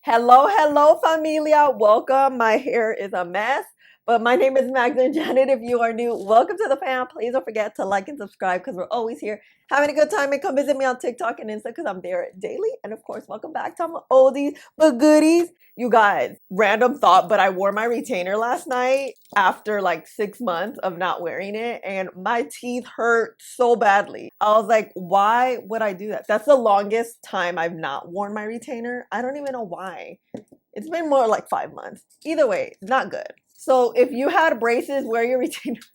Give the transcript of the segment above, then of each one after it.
Hello, hello, familia. Welcome. My hair is a mess, but my name is MagdalineJanet. If you are new, welcome to the fam. Please don't forget to like and subscribe because we're always here having a good time. And come visit me on TikTok and Insta because I'm there daily. And of course, welcome back to my oldies but goodies. You guys, random thought, but I wore my retainer last night after like 6 months of not wearing it, and my teeth hurt so badly. I was like, why would I do that? That's the longest time I've not worn my retainer. I don't even know why. It's been more like 5 months. Either way, not good. So if you had braces, wear your retainers.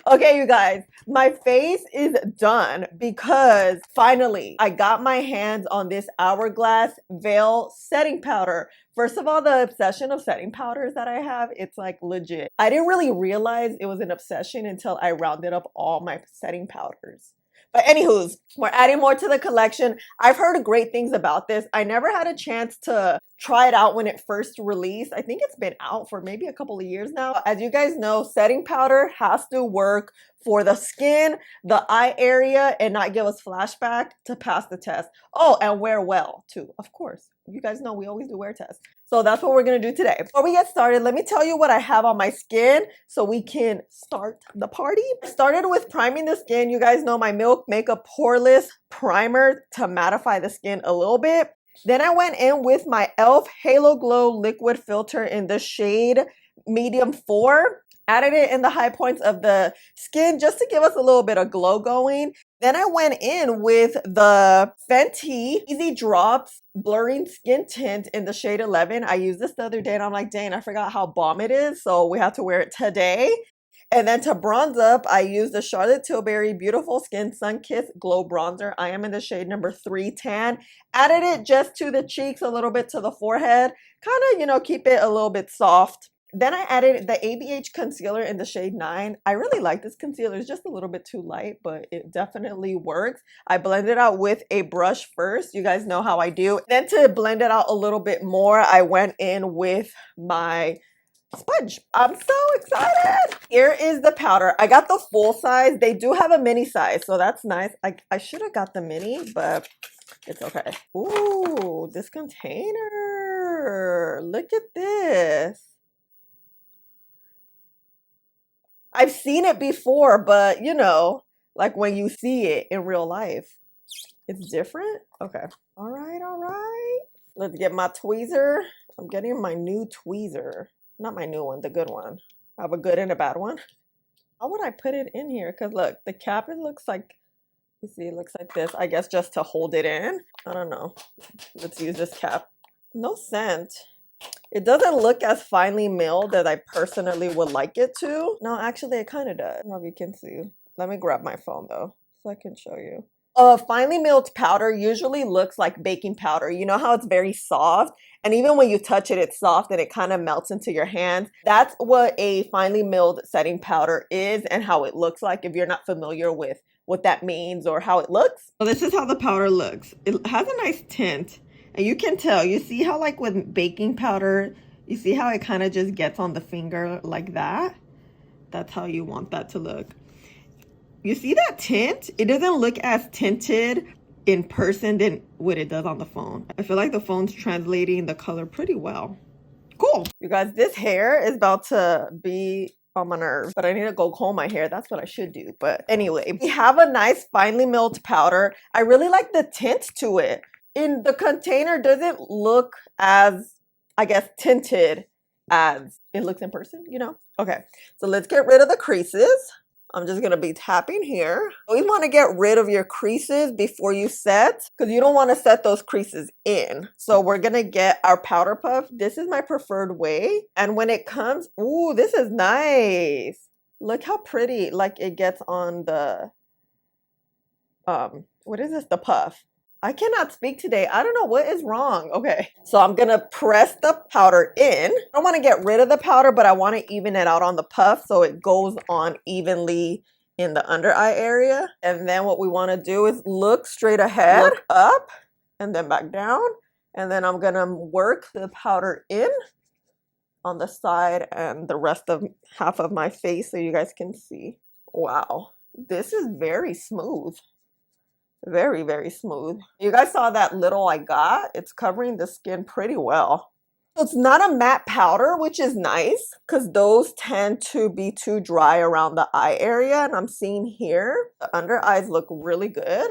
Okay, you guys, my face is done because finally I got my hands on this Hourglass Veil setting powder. First of all, the obsession of setting powders that I have, it's like legit. I didn't really realize it was an obsession until I rounded up all my setting powders. But anywho's, we're adding more to the collection. I've heard great things about this. I never had a chance to try it out when it first released. I think it's been out for maybe a couple of years now. As you guys know, setting powder has to work for the skin, the eye area, and not give us flashback to pass the test. Oh, and wear well too, of course. You guys know we always do wear tests. So that's what we're gonna do today. Before we get started, let me tell you what I have on my skin so we can start the party. I started with priming the skin. You guys know my Milk Makeup Poreless Primer to mattify the skin a little bit. Then I went in with my e.l.f. Halo Glow Liquid Filter in the shade Medium 4. Added it in the high points of the skin just to give us a little bit of glow going. Then I went in with the Fenty Easy Drops Blurring Skin Tint in the shade 11. I used this the other day and I'm like, dang, I forgot how bomb it is. So we have to wear it today. And then to bronze up, I used the Charlotte Tilbury Beautiful Skin Sun Kiss Glow Bronzer. I am in the shade number 3 Tan. Added it just to the cheeks, a little bit to the forehead. Kind of, keep it a little bit soft. Then I added the ABH concealer in the shade 9. I really like this concealer. It's just a little bit too light, but it definitely works. I blended it out with a brush first. You guys know how I do. Then to blend it out a little bit more, I went in with my sponge. I'm so excited. Here is the powder. I got the full size. They do have a mini size, so that's nice. I should have got the mini, but it's okay. Ooh, this container. Look at this. I've seen it before, but like when you see it in real life, it's different. Okay. All right, all right. Let's get my tweezer. I'm getting my new tweezer. Not my new one, the good one. I have a good and a bad one. How would I put it in here? Because look, the cap, it looks like, you see, it looks like this. I guess just to hold it in. I don't know. Let's use this cap. No scent. It doesn't look as finely milled as I personally would like it to. No, actually, it kind of does. I don't know if you can see. Let me grab my phone, though, so I can show you. Finely milled powder usually looks like baking powder. You know how it's very soft? And even when you touch it, it's soft and it kind of melts into your hands. That's what a finely milled setting powder is and how it looks like if you're not familiar with what that means or how it looks. So this is how the powder looks. It has a nice tint. And you can tell, you see how like with baking powder, you see how it kind of just gets on the finger like that? That's how you want that to look. You see that tint? It doesn't look as tinted in person than what it does on the phone. I feel like the phone's translating the color pretty well. Cool. You guys, this hair is about to be on my nerves, but I need to go comb my hair. That's what I should do. But anyway, we have a nice finely milled powder. I really like the tint to it. In the container, doesn't look as, I guess, tinted as it looks in person, Okay, so let's get rid of the creases. I'm just going to be tapping here. You always want to get rid of your creases before you set because you don't want to set those creases in. So we're going to get our powder puff. This is my preferred way. And when it comes, ooh, this is nice. Look how pretty like it gets on the, what is this? The puff. I cannot speak today. I don't know what is wrong. Okay, so I'm gonna press the powder in. I don't want to get rid of the powder, but I want to even it out on the puff so it goes on evenly in the under eye area. And then what we want to do is look straight ahead, look up, and then back down. And then I'm gonna work the powder in on the side and the rest of half of my face so you guys can see. Wow, this is very smooth. Very, very smooth. You guys saw that little I got? It's covering the skin pretty well. So it's not a matte powder, which is nice because those tend to be too dry around the eye area. And I'm seeing here, the under eyes look really good.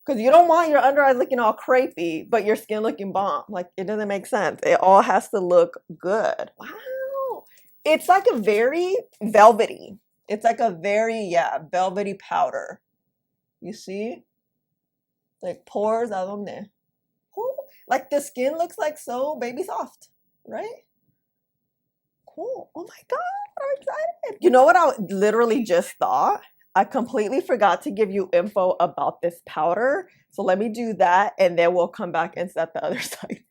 Because you don't want your under eyes looking all crepey, but your skin looking bomb. Like, it doesn't make sense. It all has to look good. Wow. It's like a very velvety. It's like a very, yeah, velvety powder. You see? Like pores a donde. Ooh, like the skin looks like so baby soft, right? Cool. Oh my God, I'm excited. You know what I literally just thought? I completely forgot to give you info about this powder. So let me do that and then we'll come back and set the other side.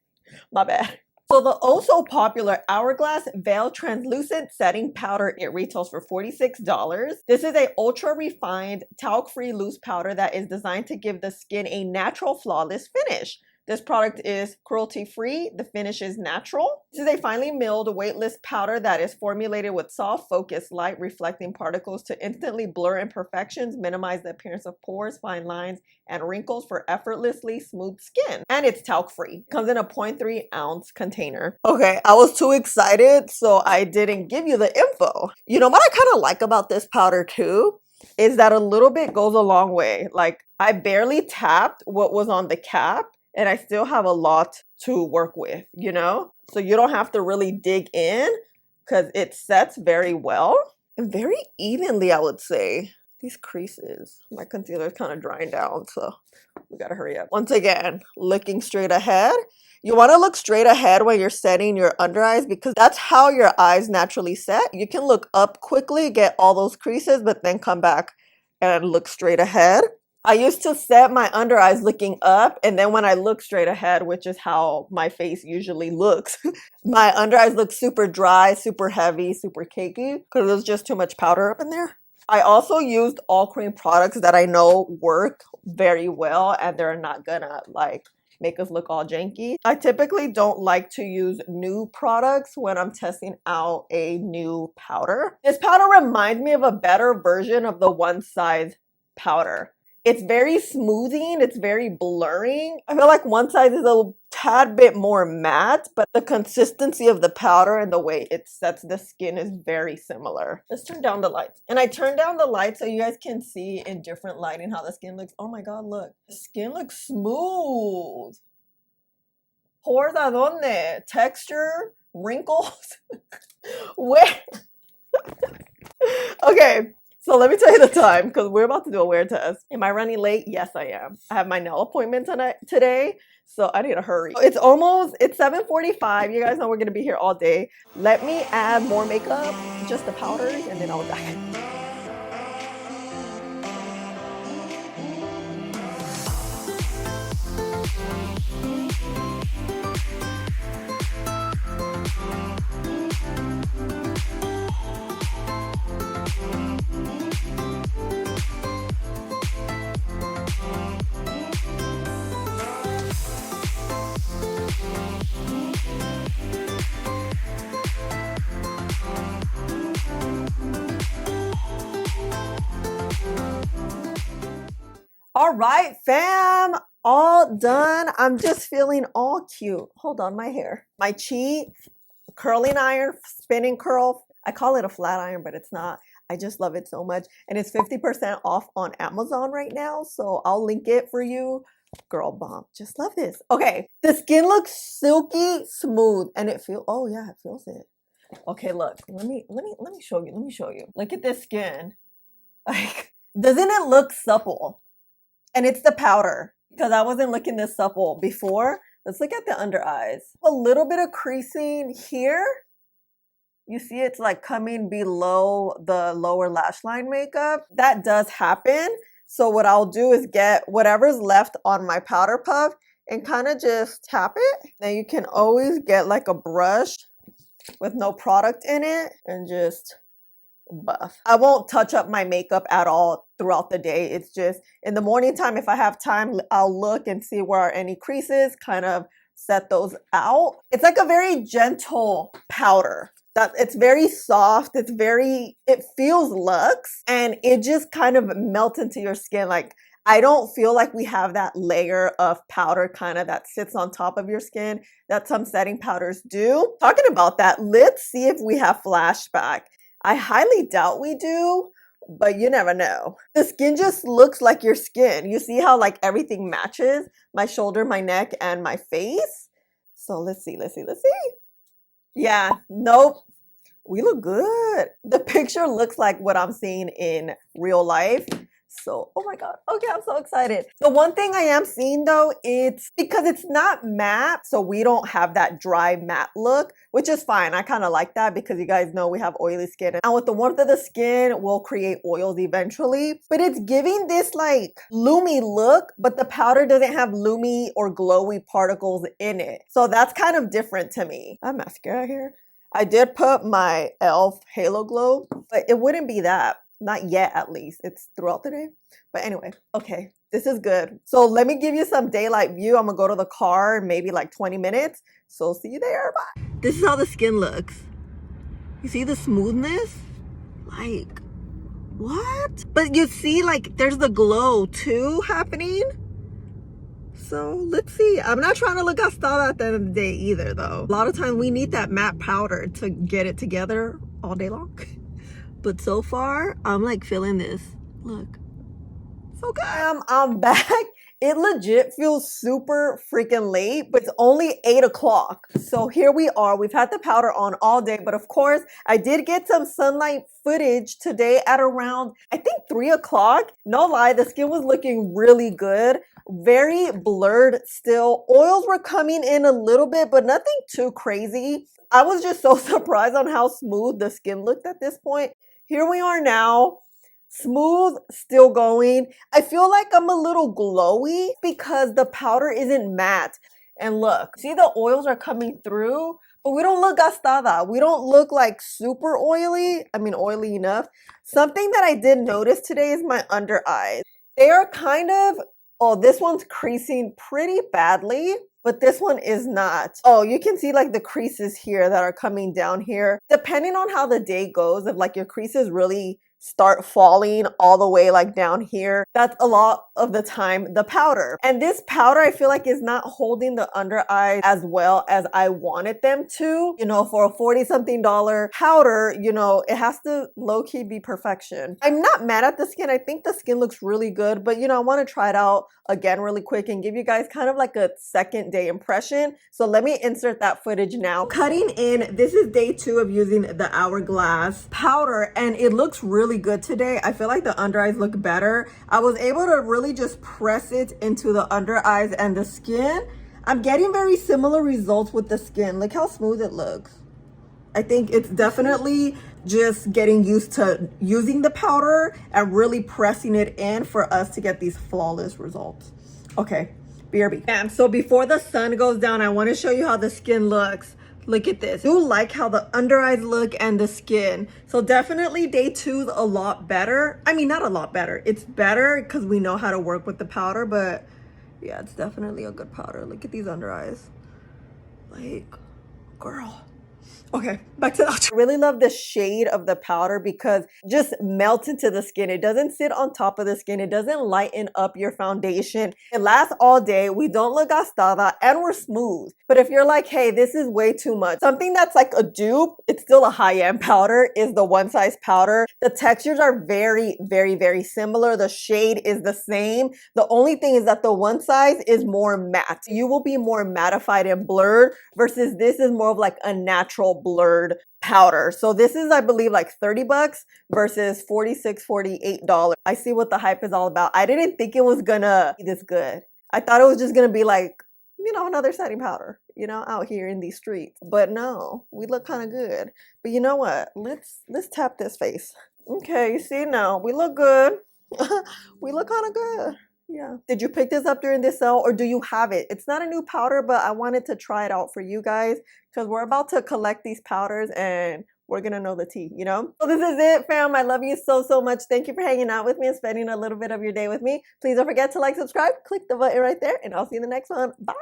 My bad. So the also popular Hourglass Veil Translucent Setting Powder, it retails for $46. This is a ultra refined talc-free loose powder that is designed to give the skin a natural flawless finish. This product is cruelty-free. The finish is natural. This is a finely milled, weightless powder that is formulated with soft, focused light reflecting particles to instantly blur imperfections, minimize the appearance of pores, fine lines, and wrinkles for effortlessly smooth skin. And it's talc-free. Comes in a 0.3 ounce container. Okay, I was too excited, so I didn't give you the info. You know what I kind of like about this powder too? Is that a little bit goes a long way. Like, I barely tapped what was on the cap, and I still have a lot to work with, you know? So you don't have to really dig in because it sets very well and very evenly, I would say. These creases, my concealer is kind of drying down, so we gotta hurry up. Once again, looking straight ahead. You want to look straight ahead when you're setting your under eyes because that's how your eyes naturally set. You can look up quickly, get all those creases, but then come back and look straight ahead. I used to set my under eyes looking up, and then when I look straight ahead, which is how my face usually looks, my under eyes look super dry, super heavy, super cakey because there's just too much powder up in there. I also used all cream products that I know work very well and they're not gonna like make us look all janky. I typically don't like to use new products when I'm testing out a new powder. This powder reminds me of a better version of the One Size powder. It's very smoothing, it's very blurring. I feel like One Size is a tad bit more matte, but the consistency of the powder and the way it sets the skin is very similar. Let's turn down the lights. And I turned down the lights so you guys can see in different lighting how the skin looks. Oh my God, look. The skin looks smooth. Pores a donde? Texture? Wrinkles? Where? Okay. So let me tell you the time because we're about to do a wear test. Am I running late? Yes, I am. I have my nail appointment today, so I need to hurry. It's 7:45. You guys know we're going to be here all day. Let me add more makeup, just the powders, and then I'll die. All right, fam, all done. I'm just feeling all cute. Hold on, my hair. My cheek, curling iron, spinning curl. I call it a flat iron, but it's not. I just love it so much. And it's 50% off on Amazon right now. So I'll link it for you. Girl bomb. Just love this. Okay. The skin looks silky smooth and it feels, oh yeah, it feels it. Okay, look, let me show you. Let me show you. Look at this skin. Like, doesn't it look supple? And it's the powder because I wasn't looking this supple before. Let's look at the under eyes. A little bit of creasing here. You see it's like coming below the lower lash line makeup. That does happen. So what I'll do is get whatever's left on my powder puff and kind of just tap it. Now you can always get like a brush with no product in it and just buff. I won't touch up my makeup at all throughout the day. It's just in the morning time, if I have time, I'll look and see where are any creases, kind of set those out. It's like a very gentle powder. That it's very soft. It feels luxe and it just kind of melts into your skin. Like I don't feel like we have that layer of powder kind of that sits on top of your skin that some setting powders do. Talking about that, let's see if we have flashback. I highly doubt we do, but you never know. The skin just looks like your skin. You see how like everything matches? My shoulder, my neck, and my face. So let's see. Yeah, nope. We look good. The picture looks like what I'm seeing in real life. So, oh my God. Okay, I'm so excited. The one thing I am seeing though, it's because it's not matte, so we don't have that dry matte look, which is fine. I kind of like that because you guys know we have oily skin. And with the warmth of the skin, we'll create oils eventually. But it's giving this like loomy look, but the powder doesn't have loomy or glowy particles in it. So that's kind of different to me. I have mascara here. I did put my e.l.f. Halo Glow, but it wouldn't be that. Not yet, at least. It's throughout the day. But anyway, okay, this is good. So let me give you some daylight view. I'm gonna go to the car in maybe like 20 minutes. So see you there. Bye. This is how the skin looks. You see the smoothness? Like, what? But you see, like, there's the glow too happening. So let's see. I'm not trying to look gastada at the end of the day either, though. A lot of times we need that matte powder to get it together all day long. But so far, I'm like feeling this. Look. So good. I'm back. It legit feels super freaking late, but it's only 8 o'clock. So here we are. We've had the powder on all day, but of course, I did get some sunlight footage today at around, I think 3 o'clock. No lie, the skin was looking really good. Very blurred still. Oils were coming in a little bit, but nothing too crazy. I was just so surprised on how smooth the skin looked at this point. Here we are now. Smooth, still going. I feel like I'm a little glowy because the powder isn't matte. And look, see the oils are coming through, but we don't look gastada. We don't look like super oily. I mean, oily enough. Something that I did notice today is my under eyes. They are kind of, oh, this one's creasing pretty badly, but this one is not. Oh, you can see like the creases here that are coming down here. Depending on how the day goes, if like your creases really start falling all the way like down here, that's a lot of the time the powder. And this powder I feel like is not holding the under eyes as well as I wanted them to. You know, for a 40-something dollar powder, you know, it has to low-key be perfection. I'm not mad at the skin. I think the skin looks really good, but you know, I want to try it out again really quick and give you guys kind of like a second day impression. So let me insert that footage now. Cutting in, this is day 2 of using the Hourglass powder and it looks really good today. I feel like the under eyes look better. I was able to really just press it into the under eyes and the skin. I'm getting very similar results with the skin. Look how smooth it looks. I think it's definitely just getting used to using the powder and really pressing it in for us to get these flawless results. Okay, BRB. And so before the sun goes down, I want to show you how the skin looks. Look at this. I do like how the under eyes look and the skin. So definitely day 2 is a lot better. I mean, not a lot better. It's better because we know how to work with the powder, but yeah, it's definitely a good powder. Look at these under eyes. Like, girl. Okay, back to that. I really love the shade of the powder because it just melts into the skin. It doesn't sit on top of the skin. It doesn't lighten up your foundation. It lasts all day. We don't look gastada and we're smooth. But if you're like, hey, this is way too much, something that's like a dupe, it's still a high-end powder, is the One Size powder. The textures are very, very, very similar. The shade is the same. The only thing is that the One Size is more matte. You will be more mattified and blurred versus this is more of like a natural blurred powder. So this is, I believe, like 30 bucks versus $46, $48. I see what the hype is all about. I didn't think it was gonna be this good. I thought it was just gonna be like, you know, another setting powder, you know, out here in these streets. But no, we look kind of good. But you know what? Let's tap this face. Okay, you see now, we look good. We look kind of good. Yeah. Did you pick this up during this sale or do you have it? It's not a new powder, but I wanted to try it out for you guys because we're about to collect these powders and we're going to know the tea, you know? So this is it, fam. I love you so, so much. Thank you for hanging out with me and spending a little bit of your day with me. Please don't forget to like, subscribe, click the button right there, and I'll see you in the next one. Bye.